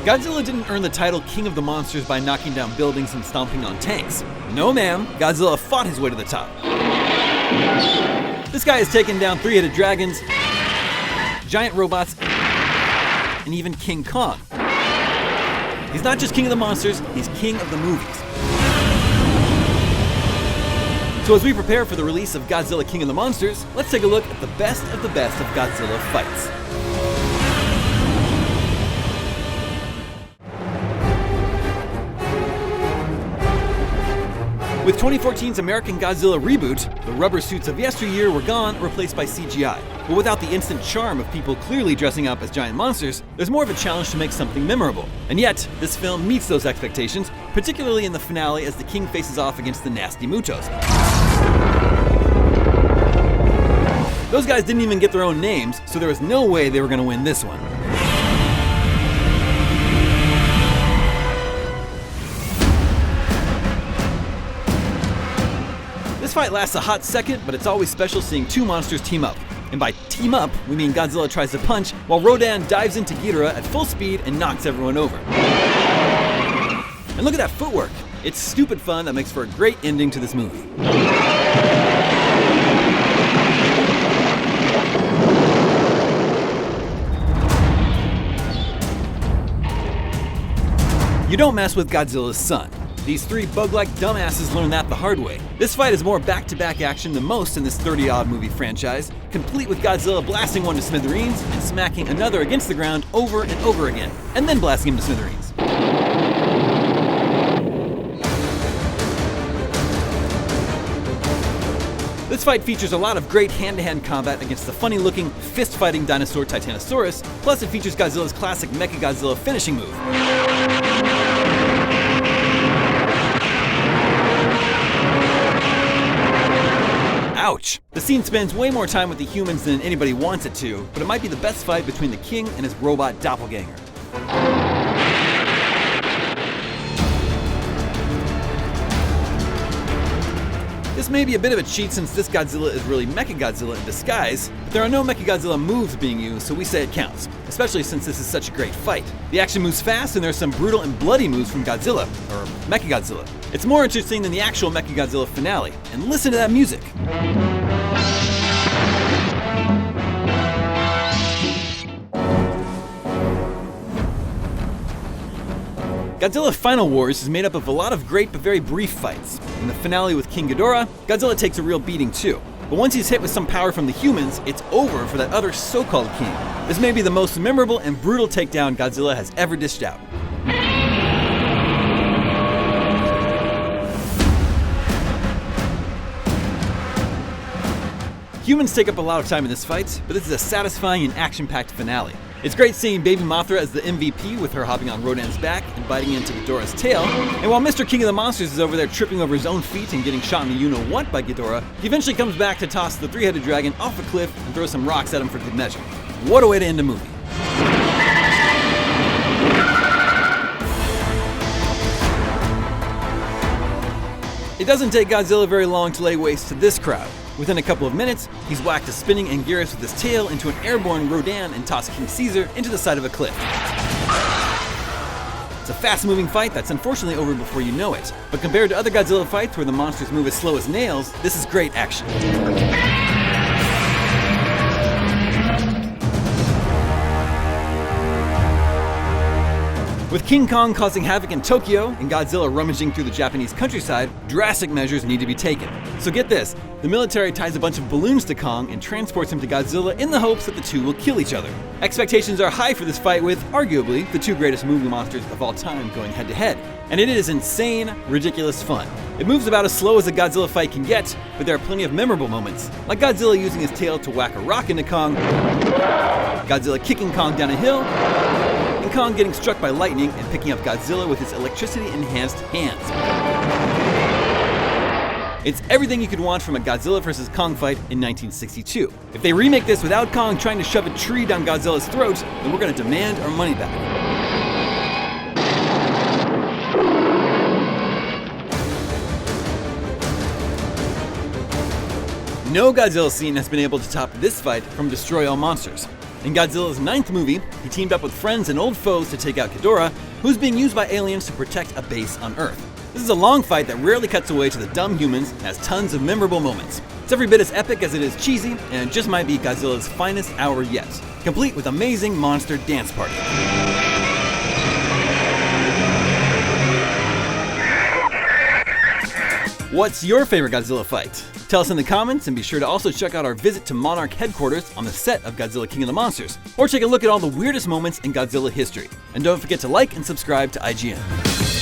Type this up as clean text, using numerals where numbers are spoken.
Godzilla didn't earn the title King of the Monsters by knocking down buildings and stomping on tanks. No ma'am, Godzilla fought his way to the top. This guy has taken down three-headed dragons, giant robots, and even King Kong. He's not just king of the monsters, he's king of the movies. So as we prepare for the release of Godzilla King of the Monsters, let's take a look at the best of Godzilla fights. With 2014's American Godzilla Reboot, the rubber suits of yesteryear were gone, replaced by CGI. But without the instant charm of people clearly dressing up as giant monsters, there's more of a challenge to make something memorable. And yet, this film meets those expectations, particularly in the finale as the king faces off against the nasty Mutos. Those guys didn't even get their own names, so there was no way they were going to win this one. This fight lasts a hot second, but it's always special seeing two monsters team up. And by team up, we mean Godzilla tries to punch, while Rodan dives into Ghidorah at full speed and knocks everyone over. And look at that footwork. It's stupid fun that makes for a great ending to this movie. You don't mess with Godzilla's son. These three bug-like dumbasses learned that the hard way. This fight is more back-to-back action than most in this 30-odd movie franchise, complete with Godzilla blasting one to smithereens and smacking another against the ground over and over again, and then blasting him to smithereens. This fight features a lot of great hand-to-hand combat against the funny-looking, fist-fighting dinosaur Titanosaurus, plus it features Godzilla's classic Mechagodzilla finishing move. Ouch! The scene spends way more time with the humans than anybody wants it to, but it might be the best fight between the king and his robot doppelganger. This may be a bit of a cheat since this Godzilla is really Mechagodzilla in disguise, but there are no Mechagodzilla moves being used, so we say it counts, especially since this is such a great fight. The action moves fast and there's some brutal and bloody moves from Godzilla, or Mechagodzilla. It's more interesting than the actual Mechagodzilla finale, and listen to that music. Godzilla Final Wars is made up of a lot of great but very brief fights. In the finale with King Ghidorah, Godzilla takes a real beating too. But once he's hit with some power from the humans, it's over for that other so-called king. This may be the most memorable and brutal takedown Godzilla has ever dished out. Humans take up a lot of time in this fight, but this is a satisfying and action-packed finale. It's great seeing Baby Mothra as the MVP with her hopping on Rodan's back and biting into Ghidorah's tail, and while Mr. King of the Monsters is over there tripping over his own feet and getting shot in the you-know-what by Ghidorah, he eventually comes back to toss the three-headed dragon off a cliff and throw some rocks at him for good measure. What a way to end a movie. It doesn't take Godzilla very long to lay waste to this crowd. Within a couple of minutes, he's whacked a spinning Anguirus with his tail into an airborne Rodan and tossed King Caesar into the side of a cliff. It's a fast-moving fight that's unfortunately over before you know it, but compared to other Godzilla fights where the monsters move as slow as nails, this is great action. With King Kong causing havoc in Tokyo and Godzilla rummaging through the Japanese countryside, drastic measures need to be taken. So get this, the military ties a bunch of balloons to Kong and transports him to Godzilla in the hopes that the two will kill each other. Expectations are high for this fight with, arguably, the two greatest movie monsters of all time going head to head. And it is insane, ridiculous fun. It moves about as slow as a Godzilla fight can get, but there are plenty of memorable moments, like Godzilla using his tail to whack a rock into Kong, Godzilla kicking Kong down a hill, and Kong getting struck by lightning and picking up Godzilla with his electricity-enhanced hands. It's everything you could want from a Godzilla vs. Kong fight in 1962. If they remake this without Kong trying to shove a tree down Godzilla's throat, then we're going to demand our money back. No Godzilla scene has been able to top this fight from Destroy All Monsters. In Godzilla's 9th movie, he teamed up with friends and old foes to take out Ghidorah, who's being used by aliens to protect a base on Earth. This is a long fight that rarely cuts away to the dumb humans and has tons of memorable moments. It's every bit as epic as it is cheesy, and it just might be Godzilla's finest hour yet, complete with amazing monster dance party. What's your favorite Godzilla fight? Tell us in the comments, and be sure to also check out our visit to Monarch headquarters on the set of Godzilla King of the Monsters, or take a look at all the weirdest moments in Godzilla history. And don't forget to like and subscribe to IGN.